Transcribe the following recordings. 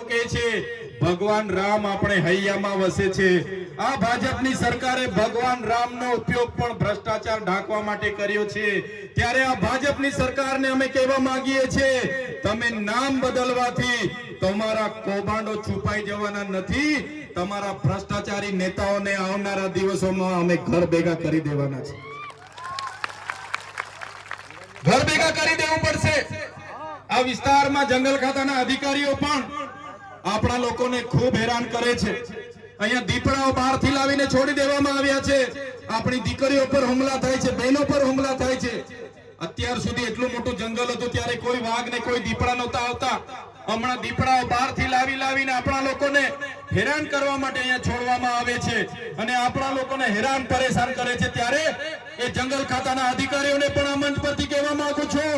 કે છે ભગવાન રામ આપણે હૈયામાં વસે છે। આ ભાજપની સરકારે ભગવાન રામનો ઉપયોગ પણ ભ્રષ્ટાચાર ઢાંકવા માટે કર્યો છે। ત્યારે આ ભાજપની સરકારને અમે કહેવા માંગીએ છીએ, તમે નામ બદલવાથી તમારા કૌભાંડો છુપાઈ જવાના નથી। તમારા ભ્રષ્ટાચારી નેતાઓને આવનારા દિવસોમાં અમે ઘર ભેગા કરી દેવાના છે, ઘર ભેગા કરી દેવું પડશે। આ વિસ્તારમાં જંગલ ખાતાના અધિકારીઓ પણ આપણા લોકોને ખૂબ હેરાન કરે છે। અહીંયા દીપડાઓ બહારથી લાવીને છોડી દેવામાં આવ્યા છે। આપણી દીકરીઓ પર હુમલા થાય છે, બહેનો પર હુમલા થાય છે। અત્યાર સુધી એટલું મોટું જંગલ હતું ત્યારે કોઈ વાઘ ને કોઈ દીપડા નહોતા આવતા। હમણાં દીપડાઓ બહારથી લાવીને આપણા લોકોને હેરાન કરવા માટે અહીંયા છોડવામાં આવે છે અને આપણા લોકોને હેરાન પરેશાન કરે છે। ત્યારે એ જંગલ ખાતાના અધિકારીઓને પણ આ મંચ પરથી કહેવા માંગુ છું,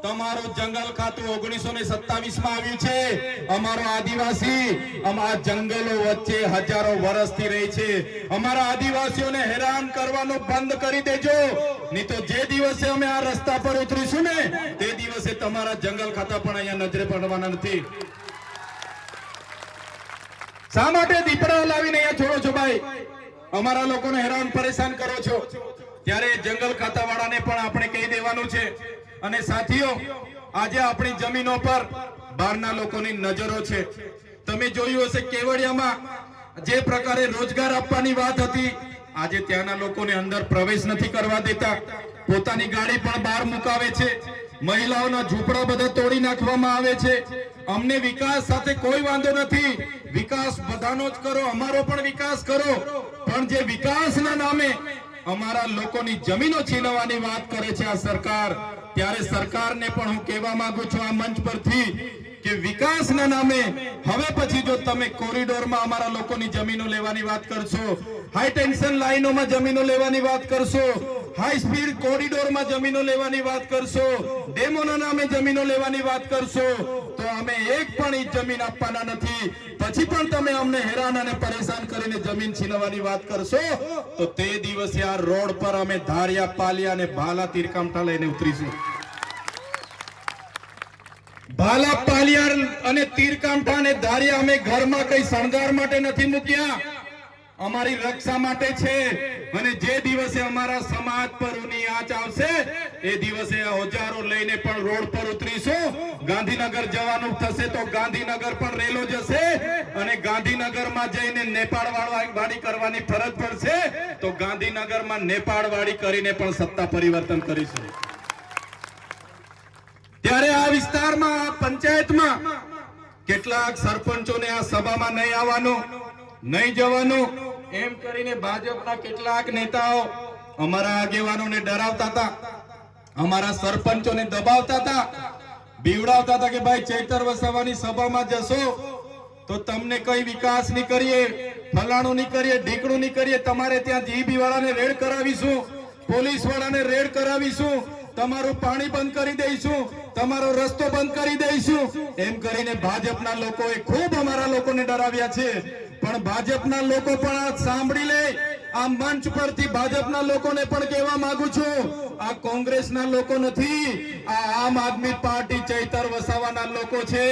તમારું જંગલ ખાતું 1927 માં આવ્યું છે। અમારો આદિવાસી આ જંગલો વચ્ચે હજારો વર્ષથી રહે છે। અમારા આદિવાસીઓને હેરાન કરવાનું બંધ કરી દેજો, નહીં તો જે દિવસે અમે આ રસ્તા પર ઉતરીશું ને તે દિવસે તમારા જંગલ ખાતા પણ અહીંયા નજરે પડવાના નથી। શા માટે દીપડાઓ લાવીને અહીંયા છોડો છો ભાઈ? અમારા લોકોને હેરાન પરેશાન કરો છો। ત્યારે જંગલ ખાતા વાળાને પણ આપણે કહી દેવાનું છે। અને સાથીઓ, આજે આપણી જમીનો પર બહારના લોકોની નજરો છે। તમે જોયું હશે કેવડિયામાં જે પ્રકારે રોજગાર આપવાની વાત હતી, આજે ત્યાંના લોકોને અંદર પ્રવેશ નથી કરવા દેતા। પોતાની ગાડી પણ બહાર મુકાવે છે। મહિલાઓના ઝૂંપડા બધા તોડી નાખવામાં આવે છે। અમને વિકાસ સાથે કોઈ વાંધો નથી, વિકાસ બધાનો જ કરો, અમારો પણ વિકાસ કરો, પણ જે વિકાસના નામે અમારા લોકોની જમીનો છીનવવાની વાત કરે છે આ સરકાર, ત્યારે સરકારને પણ હું કહેવા માંગુ છું આ મંચ પરથી કે વિકાસના નામે હવે પછી જો તમે કોરિડોરમાં અમારા લોકોની જમીનો લેવાની વાત કરશો, હાઈ ટેન્શન લાઈનોમાં જમીનો લેવાની વાત કરશો, હાઈ સ્પીડ કોરિડોરમાં જમીનો લેવાની વાત કરશો, ડેમોના નામે જમીનો લેવાની વાત કરશો, તો અમે એક પણ ઇંચ જમીન આપવાના નથી। પછી પણ તમે અમને હેરાન અને પરેશાન કરીને જમીન છીનવવાની વાત કરશો તો તે દિવસે આ રોડ પર અમે ધારિયા, પાલિયા અને ભાલા તીરકામઠા લઈને ઉતરીશું। ભાલા, પાલિયા અને તીરકામઠા અને ધારિયા અમે ઘરમાં કઈ શણગાર માટે નથી મૂક્યા, અમારી રક્ષા માટે છે। અને જે દિવસે અમારા સમાજ પર ઊની આંચ આવશે એ દિવસે ઓજારો લઈને પણ રોડ પર ઉતરીશું। ગાંધીનગર જવાનું થશે તો ગાંધીનગર પણ રેલો જશે અને ગાંધીનગરમાં જઈને નેપાળ વાળી કરવાની ફરજ પડશે તો ગાંધીનગરમાં નેપાળ વાળી કરીને પણ સત્તા પરિવર્તન કરીશું। ત્યારે આ વિસ્તારમાં, આ પંચાયતમાં કેટલાક સરપંચોને આ સભામાં નહીં આવવાનું, નહીં જવાનું એમ કરીને ભાજપના કેટલાક નેતાઓ અમારા આગેવાનોને ડરાવતા હતા, અમારા સરપંચોને દબાવતા હતા, બીવડાવતા હતા કે ભાઈ ચૈતર વસાવાની સભામાં જશો તો તમને કઈ વિકાસ નહીં કરીએ, ફલાણું નહીં કરીએ, ઢીકણું નહીં કરીએ, તમારે ત્યાં જીબી વાળાને રેડ કરાવીશું, પોલીસ વાળાને રેડ કરાવીશું, તમારું પાણી બંધ કરી દઈશું, તમારો રસ્તો બંધ કરી દઈશું, એમ કરીને ભાજપના લોકોએ ખૂબ અમારા લોકોને ડરાવ્યા છે। પણ ભાજપના લોકો પણ આ સાંભળી લે, આ મંચ પરથી ભાજપના લોકોને પણ કહેવા માંગુ છું, આ કોંગ્રેસના લોકો નથી, આ આમ આદમી પાર્ટી ચૈતર વસાવાના લોકો છે।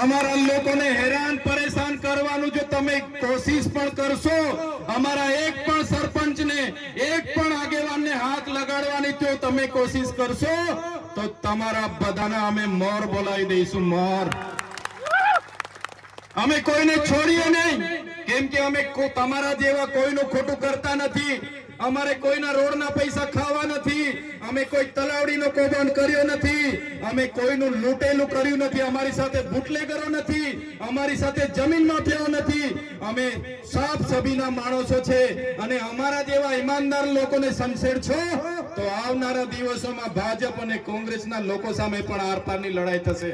અમારા લોકોને હેરાન પરેશાન કરવાનું જો તમે કોશિશ પણ કરશો, અમારા એક પણ સરપંચને, એક પણ આગેવાનને હાથ લગાડવાની જો તમે કોશિશ કરશો તો તમારા બધાના અમે મોર બોલાવી દઈશું, મોર। અમે કોઈને છોડીએ નહીં, કેમ કે અમે તમારા જેવા કોઈનું ખોટું કરતા નથી, અમારે કોઈના રોડના પૈસા ખાવા નથી, અમે કોઈ તલાવડીનો કૌભાંડ કર્યો નથી, અમે કોઈનું લૂંટેલું કર્યું નથી, અમારી સાથે બુટલેગરો નથી, અમારી સાથે જમીન માફિયાઓ નથી, અમે સાફ સભીના માણસો છે। અને અમારા જેવા ઈમાનદાર લોકોને સમસેડશો તો આવનારા દિવસોમાં ભાજપ અને કોંગ્રેસના લોકો સામે પણ આરપારની લડાઈ થશે।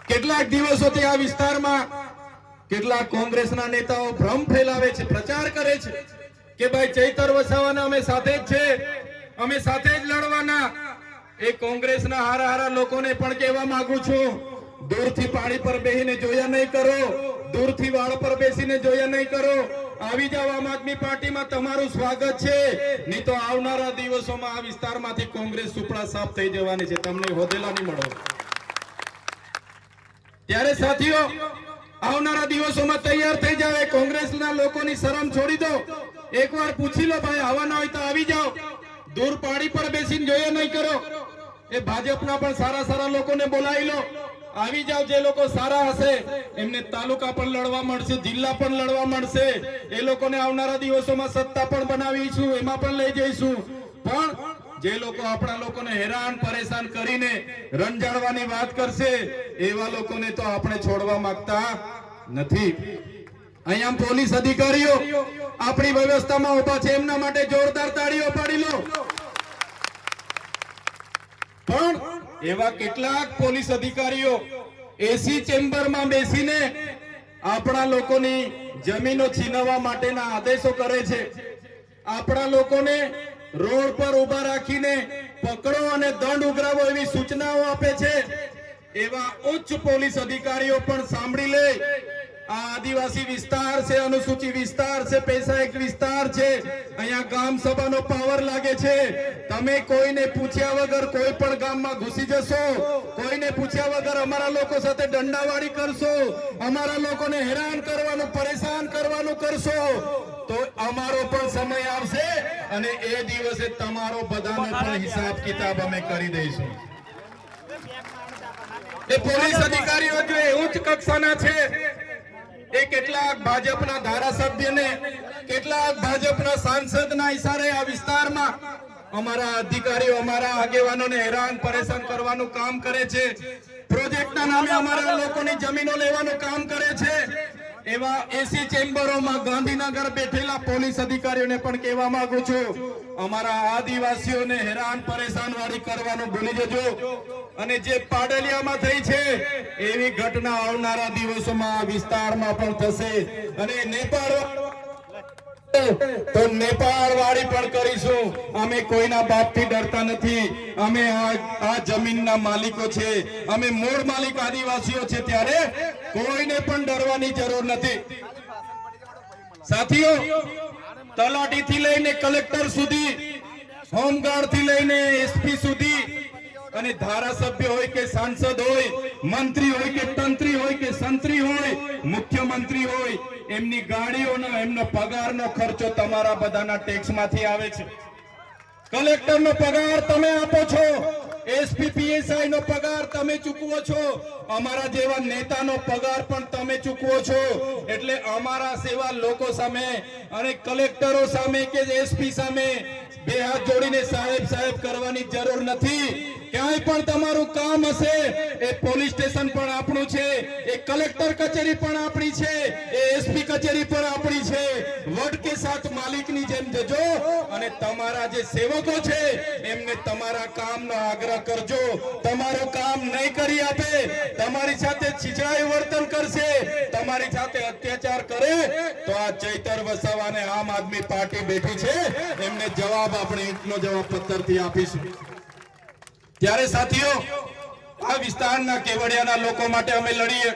કેટલાક દિવસોથી આ વિસ્તારમાં કેટલાક કોંગ્રેસના નેતાઓ ભ્રમ ફેલાવે છે, પ્રચાર કરે છે કે ભાઈ ચૈતર વસાવાના અમે સાથે જ છે, અમે સાથે જ લડવાના। એ કોંગ્રેસના હારા લોકોને પણ કહેવા માંગુ છું, દૂરથી પાણી પર બેસીને જોયા નહીં કરો, દૂરથી વાળ પર બેસીને જોયા નહીં કરો। આવી જાઓ, આમ આદમી પાર્ટીમાં તમારું સ્વાગત છે. નહીં તો આવનારા દિવસોમાં આ વિસ્તારમાંથી કોંગ્રેસ સુપડા સાફ થઈ જવાની છે, તમને હોદેલા નહીં મળો. ત્યારે સાથીઓ, આવનારા દિવસોમાં તૈયાર થઈ જાવ. કોંગ્રેસના લોકોની શરમ છોડી દો. એકવાર પૂછી લો, ભાઈ આવવાના હોય તો આવી જાઓ. દૂર પાડી પર બેસીને જોઈએ નહીં કરો. એ ભાજપના પણ સારા સારા લોકોને બોલાવી લો, આવી જાવ. જે લોકો સારા હશે એમને તાલુકા પણ લડવા મળશે, જિલ્લા પણ લડવા મળશે. એ લોકોને આવનારા દિવસોમાં સત્તા પણ બનાવીશું, એમાં પણ લઈ જઈશું. પણ જે લોકો આપણા લોકોને હેરાન પરેશાન કરીને રંજાડવાની વાત કરશે એવા લોકોને તો આપણે છોડવા માંગતા નથી. અહીંયા પોલીસ અધિકારીઓ આપણી વ્યવસ્થામાં ઉભા છે, એમના માટે જોરદાર તાળીઓ પાડી લો. પણ એવા કેટલાક પોલીસ અધિકારીઓ એસી ચેમ્બરમાં બેસીને આપણા લોકોની જમીનો છીનવવા માટેના આદેશો કરે છે. આપણા લોકોને રોડ પર ઉભા રાખીને પકડો અને દંડ ઉઘરાવો એવી સૂચનાઓ આપે છે. એવા ઉચ્ચ પોલીસ અધિકારીઓ પણ સાંભળી લે. આ આદિવાસી વિસ્તાર છે, અનુસૂચિત વિસ્તાર છે, પૈસા એક વિસ્તાર છે. અહીંયા ગામ સભાનો પાવર લાગે છે. તમે કોઈને પૂછ્યા વગર કોઈ પણ ગામમાં ઘૂસી જશો, કોઈને પૂછ્યા વગર અમારા લોકો સાથે દંડાવાળી કરશો, અમારા લોકોને હેરાન કરવાનું પરેશાન કરવાનું કરશો તો અમારો પણ સમય આવશે અને એ દિવસે તમારો બધાનો પણ હિસાબ કિતાબ અમે કરી દઈશું. એ પોલીસ અધિકારીઓ જો ઉચ્ચ કક્ષાના છે, એ કેટલાક ભાજપના ધારાસભ્યને, કેટલાક ભાજપના સાંસદના ઈશારે આ વિસ્તારમાં અમારા અધિકારીઓ, અમારા આગેવાનોને હેરાન પરેશાન કરવાનું કામ કરે છે. પ્રોજેક્ટના નામે અમારા લોકોની જમીનો લેવાનું કામ કરે છે. એવા એસી ચેમ્બરોમાં ગાંધીનગર બેઠેલા પોલીસ અધિકારીઓને પણ કહેવા માંગુ છું, અમારા આદિવાસીઓને હેરાન પરેશાન વાળી કરવાનું ભૂલી જજો. અને જે પાડલિયામાં થઈ છે એવી ઘટના આવનારા દિવસોમાં આ વિસ્તારમાં પણ થશે. અને નેપાળ તો નેપાળ વાળી પણ કરીશું. અમે કોઈના બાપથી ડરતા નથી. અમે આ જમીનના માલિકો છે, અમે મૂળ માલિક આદિવાસીઓ છે, ત્યારે કોઈને પણ ડરવાની જરૂર નથી. સાથીઓ, તલાટીથી લઈને કલેક્ટર સુધી, હોમગાર્ડ થી લઈને એસપી સુધી, અને ધારાસભ્ય હોય કે સાંસદ હોય, મંત્રી હોય કે તંત્રી હોય કે સંત્રી હોય, મુખ્યમંત્રી હોય, એમની ગાડીઓનો, એમનો પગારનો ખર્ચો તમારા બધાના ટેક્સમાંથી આવે છે. કલેક્ટરનો પગાર તમે આપો છો, એસપી પીએસઆઈ નો પગાર તમે ચૂકવો છો, અમારા જેવા નેતાનો પગાર પણ તમે ચૂકવો છો. એટલે અમારા સેવા લોકો સામે અને કલેક્ટરો સામે કે એસપી સામે બે હાથ જોડીને સાહેબ સાહેબ કરવાની જરૂર નથી. ક્યાંય પણ તમારું કામ હશે, એ પોલીસ સ્ટેશન પણ આપણું છે, એ કલેક્ટર કચેરી પણ આપણી છે, એ એસપી કચેરી પણ આપણી છે. વડ કે સાથ માલિકની જેમ જજો અને તમારા જે સેવકો છે એમને તમારા કામનો આગ્રહ કરજો. તમારું કામ નહીં કરી આપે, તમારી સાથે છીછરાયું વર્તન કરશે, તમારી સાથે અત્યાચાર કરે તો આ ચૈતર વસાવાને આમ આદમી પાર્ટી બેઠી છે, એમને જવાબ આપણે ઈંટનો જવાબ પથ્થરથી આપીશું. ત્યારે સાથીઓ, આ વિસ્તારના કેવડિયાના લોકો માટે અમે લડીએ.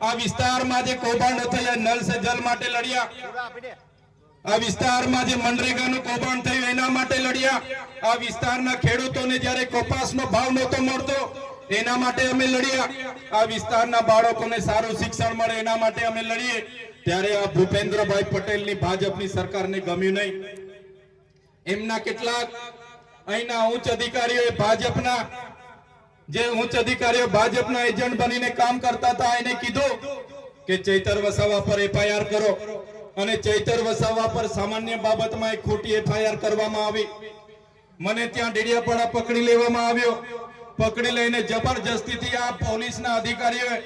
આ વિસ્તારમાં જે કૌભાંડ થયા, નલ સે જલ માટે લડ્યા. આ વિસ્તારમાં જે મનરેગાનું કૌભાંડ થયું એના માટે લડ્યા. આ વિસ્તારના ખેડૂતોને જ્યારે કપાસનો ભાવ નહોતો મળતો એના માટે અમે લડ્યા. આ વિસ્તારના બાળકોને સારું શિક્ષણ મળે એના માટે અમે લડીએ. ત્યારે આ ભૂપેન્દ્રભાઈ પટેલની ભાજપની સરકારને ગમ્યું નહીં. એમના કેટલાક અહીંના ઉચ્ચ અધિકારીઓ ભાજપના એજન્ટ બનીને કામ કરતા હતા. એને કીધું કે ચૈતર વસાવા પર એફઆઈઆર કરો, અને ચૈતર વસાવા પર સામાન્ય બાબતમાં એક ખોટી એફઆઈઆર કરવામાં આવી. મને ત્યાં ડેડિયાપાડા પકડી લેવામાં આવ્યો. પકડી લઈને જબરજસ્તીથી આ પોલીસના અધિકારીઓએ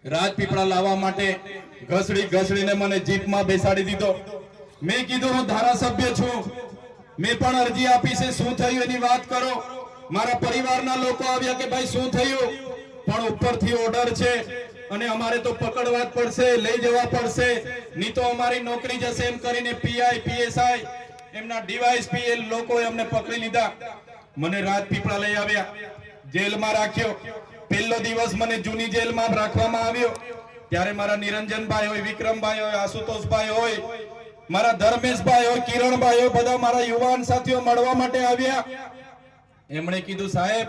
રાજપીપળા લાવવા માટે ઘસડીને મને જીપમાં બેસાડી દીધો. મેં કીધું હું ધારાસભ્ય છું, મેં પણ અરજી આપી છે, શું થયું એની વાત કરો. મારા પરિવારના લોકો આવ્યા કે ભાઈ શું થયું, પણ ઉપરથી ઓર્ડર છે અને અમારે તો પકડવા જ પડશે, લઈ જવા પડશે, નહીં તો અમારી નોકરી જશે એમ કરીને પીઆઈ પીએસઆઈ એમના ડીવાયએસપી એ લોકોએ અમને પકડી લીધા. મને રાજપીપળા લઈ આવ્યા, જેલમાં રાખ્યો. પહેલો દિવસ મને જૂની જેલમાં રાખવામાં આવ્યો. ત્યારે મારા નિરંજનભાઈ હોય, વિક્રમભાઈ હોય, આશુતોષભાઈ હોય, મારા ધર્મેશભાઈ હોય, કિરણભાઈ હોય, બધા મારા યુવાન સાથીઓ મળવા માટે આવ્યા. એમણે કીધું સાહેબ